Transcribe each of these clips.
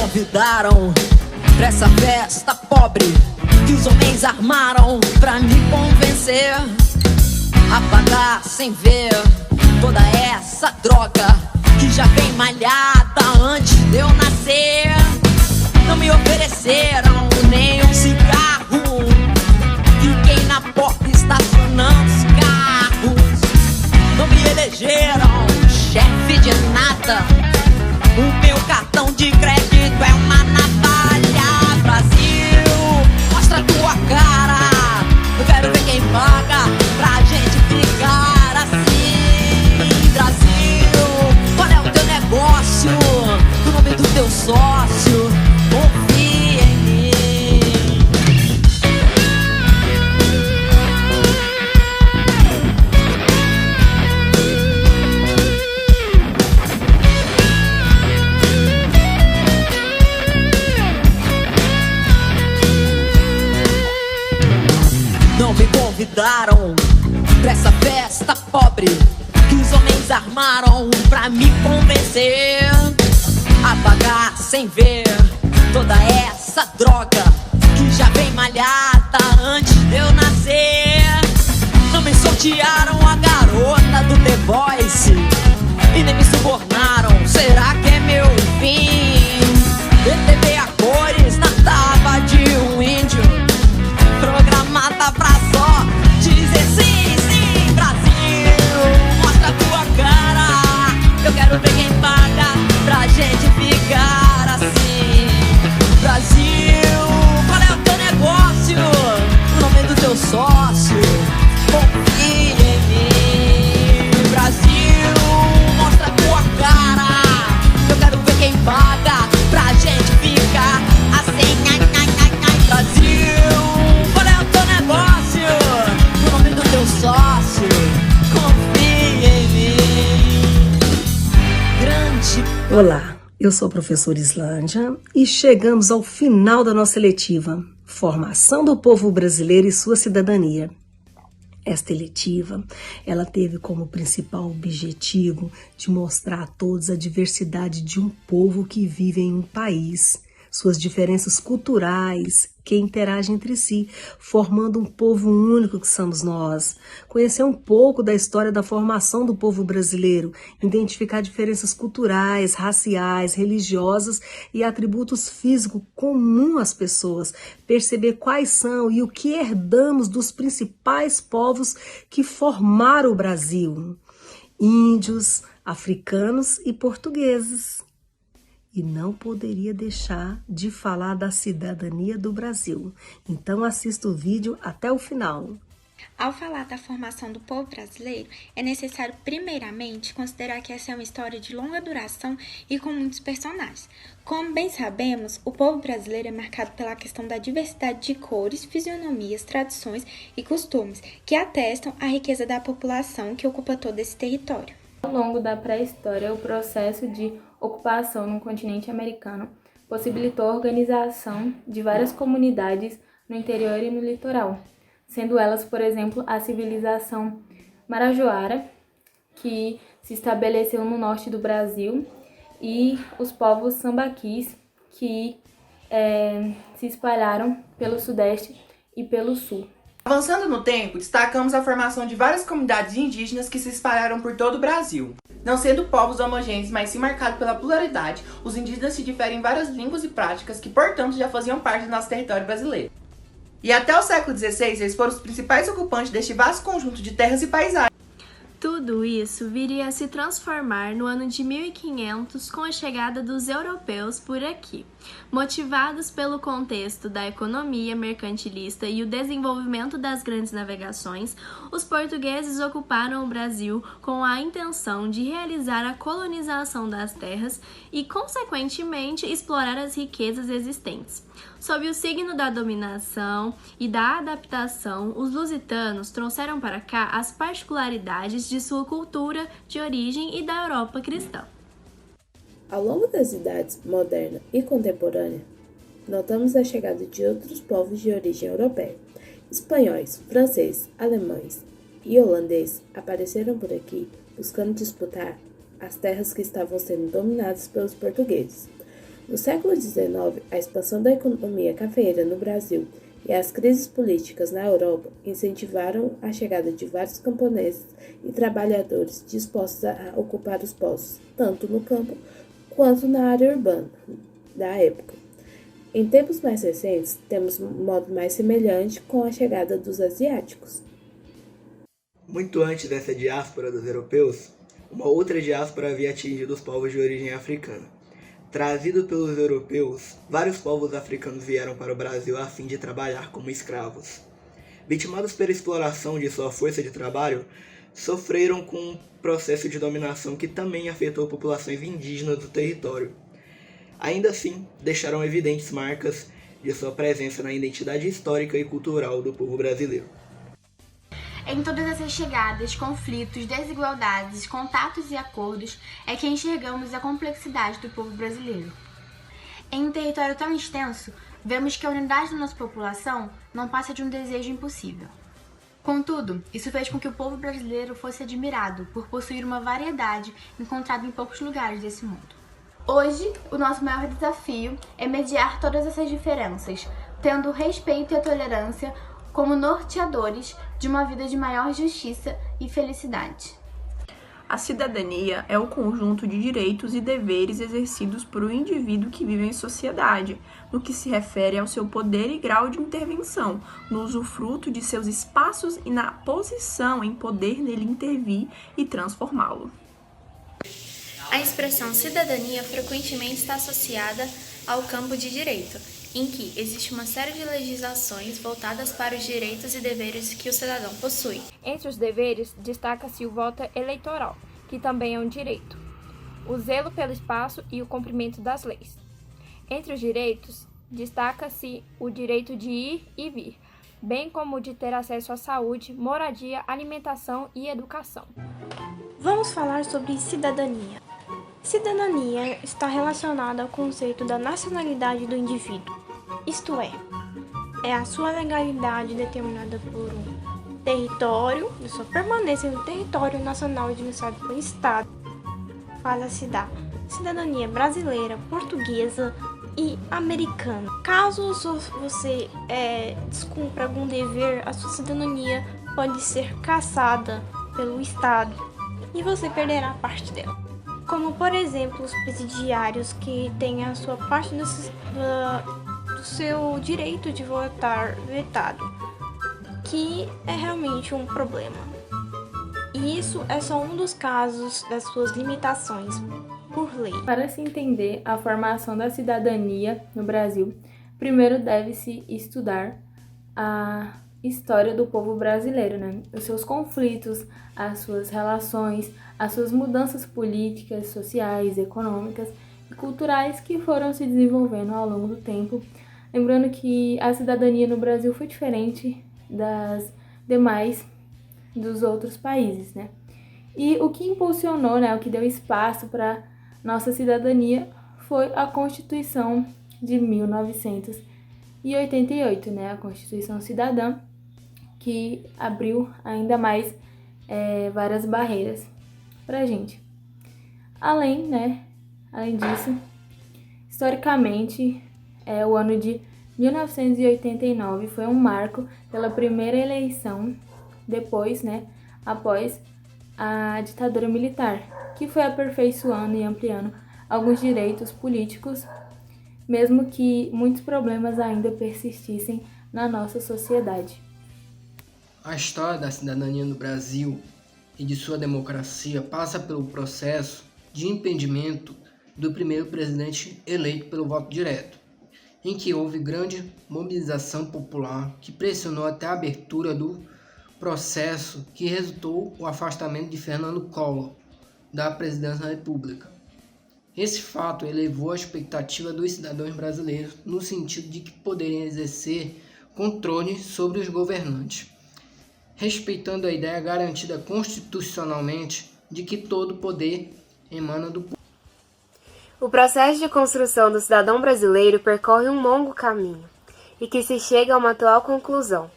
convidaram pra essa festa pobre que os homens armaram pra me convencer a pagar sem ver toda essa droga que já vem malhada antes de eu nascer. Não me ofereceram nenhum cigarro, fiquei na porta estacionando os carros. Não me elegeram chefe de nada, o meu cartão de crédito é uma navalha. Brasil, mostra tua cara, eu quero ver quem paga pra gente ficar assim. Brasil, qual é o teu negócio, o nome do teu sócio, confia em mim. Não me convidaram pra essa festa pobre que os homens armaram pra me convencer a pagar sem ver toda essa droga que já vem malhada antes de eu nascer. Não me sortearam a garota do The Voice e nem me subornaram, será que é meu fim? DTV a cores na taba de um índio, programada pra só dizer sim, sim. Brasil, mostra tua cara, eu quero ver quem paga pra gente ficar assim. Brasil, qual é o teu negócio, o nome do teu sócio, confia em mim. Brasil, mostra tua cara, eu quero ver quem paga pra gente ficar assim. Ai, ai, ai, ai. Brasil, qual é o teu negócio, o nome do teu sócio, confia em mim. Grande. Olá, eu sou a professora Islândia e chegamos ao final da nossa eletiva, Formação do Povo Brasileiro e Sua Cidadania. Esta eletiva, ela teve como principal objetivo de mostrar a todos a diversidade de um povo que vive em um país, suas diferenças culturais que interagem entre si, formando um povo único que somos nós. Conhecer um pouco da história da formação do povo brasileiro, identificar diferenças culturais, raciais, religiosas e atributos físicos comuns às pessoas, perceber quais são e o que herdamos dos principais povos que formaram o Brasil: índios, africanos e portugueses. E não poderia deixar de falar da cidadania do Brasil. Então assista o vídeo até o final. Ao falar da formação do povo brasileiro, é necessário primeiramente considerar que essa é uma história de longa duração e com muitos personagens. Como bem sabemos, o povo brasileiro é marcado pela questão da diversidade de cores, fisionomias, tradições e costumes, que atestam a riqueza da população que ocupa todo esse território. Ao longo da pré-história, o processo de ocupação no continente americano possibilitou a organização de várias comunidades no interior e no litoral, sendo elas, por exemplo, a civilização marajoara, que se estabeleceu no norte do Brasil, e os povos sambaquis, que se espalharam pelo sudeste e pelo sul. Avançando no tempo, destacamos a formação de várias comunidades indígenas que se espalharam por todo o Brasil. Não sendo povos homogêneos, mas sim marcados pela pluralidade, os indígenas se diferem em várias línguas e práticas que, portanto, já faziam parte do nosso território brasileiro. E até o século XVI, eles foram os principais ocupantes deste vasto conjunto de terras e paisagens. Tudo isso viria a se transformar no ano de 1500 com a chegada dos europeus por aqui. Motivados pelo contexto da economia mercantilista e o desenvolvimento das grandes navegações, os portugueses ocuparam o Brasil com a intenção de realizar a colonização das terras e, consequentemente, explorar as riquezas existentes. Sob o signo da dominação e da adaptação, os lusitanos trouxeram para cá as particularidades de sua cultura de origem e da Europa cristã. Ao longo das idades moderna e contemporânea, notamos a chegada de outros povos de origem europeia. Espanhóis, franceses, alemães e holandeses apareceram por aqui buscando disputar as terras que estavam sendo dominadas pelos portugueses. No século XIX, a expansão da economia cafeeira no Brasil e as crises políticas na Europa incentivaram a chegada de vários camponeses e trabalhadores dispostos a ocupar os postos, tanto no campo quanto na área urbana da época. Em tempos mais recentes, temos um modo mais semelhante com a chegada dos asiáticos. Muito antes dessa diáspora dos europeus, uma outra diáspora havia atingido os povos de origem africana. Trazidos pelos europeus, vários povos africanos vieram para o Brasil a fim de trabalhar como escravos. Vitimados pela exploração de sua força de trabalho, sofreram com um processo de dominação que também afetou populações indígenas do território. Ainda assim, deixaram evidentes marcas de sua presença na identidade histórica e cultural do povo brasileiro. Em todas essas chegadas, conflitos, desigualdades, contatos e acordos, é que enxergamos a complexidade do povo brasileiro. Em um território tão extenso, vemos que a unidade da nossa população não passa de um desejo impossível. Contudo, isso fez com que o povo brasileiro fosse admirado por possuir uma variedade encontrada em poucos lugares desse mundo. Hoje, o nosso maior desafio é mediar todas essas diferenças, tendo o respeito e a tolerância como norteadores de uma vida de maior justiça e felicidade. A cidadania é o conjunto de direitos e deveres exercidos por um indivíduo que vive em sociedade, no que se refere ao seu poder e grau de intervenção, no usufruto de seus espaços e na posição em poder nele intervir e transformá-lo. A expressão cidadania frequentemente está associada ao campo de direito, em que existe uma série de legislações voltadas para os direitos e deveres que o cidadão possui. Entre os deveres, destaca-se o voto eleitoral, que também é um direito, o zelo pelo espaço e o cumprimento das leis. Entre os direitos, destaca-se o direito de ir e vir, bem como o de ter acesso à saúde, moradia, alimentação e educação. Vamos falar sobre cidadania. Cidadania está relacionada ao conceito da nacionalidade do indivíduo, isto é a sua legalidade determinada por um território, de sua permanência no território nacional administrado por um Estado, para se dar cidadania brasileira, portuguesa e americana. Caso você descumpra algum dever, a sua cidadania pode ser cassada pelo Estado e você perderá parte dela. Como, por exemplo, os presidiários que têm a sua parte do seu direito de votar vetado, que é realmente um problema. E isso é só um dos casos das suas limitações por lei. Para se entender a formação da cidadania no Brasil, primeiro deve-se estudar a história do povo brasileiro, né? Os seus conflitos, as suas relações, as suas mudanças políticas, sociais, econômicas e culturais que foram se desenvolvendo ao longo do tempo. Lembrando que a cidadania no Brasil foi diferente das demais dos outros países, né? E o que impulsionou, né, o que deu espaço para nossa cidadania foi a Constituição de 1988, né? A Constituição Cidadã, que abriu ainda mais várias barreiras para a gente. Além disso, historicamente, o ano de 1989 foi um marco pela primeira eleição após a ditadura militar, que foi aperfeiçoando e ampliando alguns direitos políticos, mesmo que muitos problemas ainda persistissem na nossa sociedade. A história da cidadania no Brasil e de sua democracia passa pelo processo de impedimento do primeiro presidente eleito pelo voto direto, em que houve grande mobilização popular que pressionou até a abertura do processo que resultou o afastamento de Fernando Collor da presidência da República. Esse fato elevou a expectativa dos cidadãos brasileiros no sentido de que poderiam exercer controle sobre os governantes, respeitando a ideia garantida constitucionalmente de que todo poder emana do povo. O processo de construção do cidadão brasileiro percorre um longo caminho e que se chega a uma atual conclusão.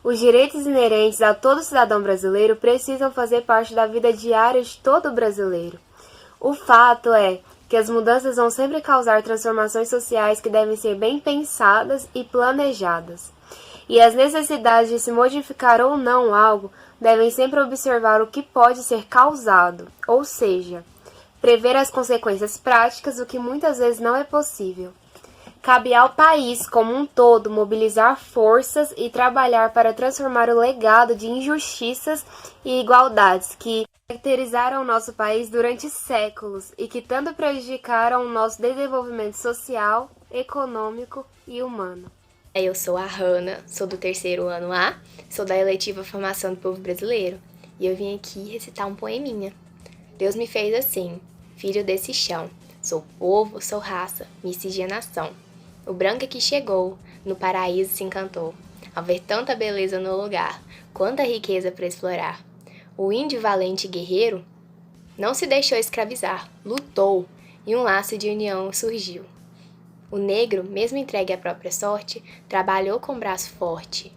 Os direitos inerentes a todo cidadão brasileiro precisam fazer parte da vida diária de todo brasileiro. O fato é que as mudanças vão sempre causar transformações sociais que devem ser bem pensadas e planejadas. E as necessidades de se modificar ou não algo devem sempre observar o que pode ser causado, ou seja, prever as consequências práticas, o que muitas vezes não é possível. Cabe ao país como um todo mobilizar forças e trabalhar para transformar o legado de injustiças e igualdades que caracterizaram o nosso país durante séculos e que tanto prejudicaram o nosso desenvolvimento social, econômico e humano. Eu sou a Hanna, sou do 3º ano A, sou da eletiva Formação do Povo Brasileiro e eu vim aqui recitar um poeminha. Deus me fez assim, filho desse chão, sou povo, sou raça, miscigenação. O branco que chegou, no paraíso se encantou, ao ver tanta beleza no lugar, quanta riqueza para explorar. O índio valente e guerreiro não se deixou escravizar, lutou, e um laço de união surgiu. O negro, mesmo entregue à própria sorte, trabalhou com braço forte.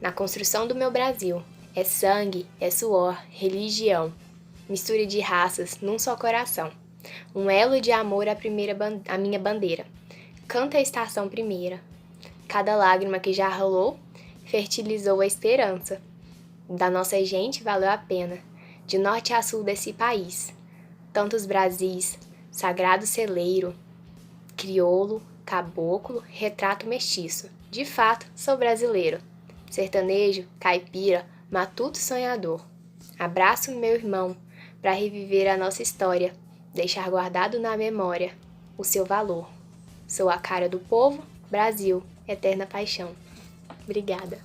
Na construção do meu Brasil, é sangue, é suor, religião, mistura de raças num só coração. Um elo de amor a minha bandeira. Canta a estação primeira. Cada lágrima que já rolou, fertilizou a esperança. Da nossa gente valeu a pena, de norte a sul desse país. Tantos Brasis, sagrado celeiro, crioulo, caboclo, retrato mestiço. De fato, sou brasileiro. Sertanejo, caipira, matuto sonhador. Abraço meu irmão, para reviver a nossa história, deixar guardado na memória o seu valor. Sou a cara do povo, Brasil, eterna paixão. Obrigada.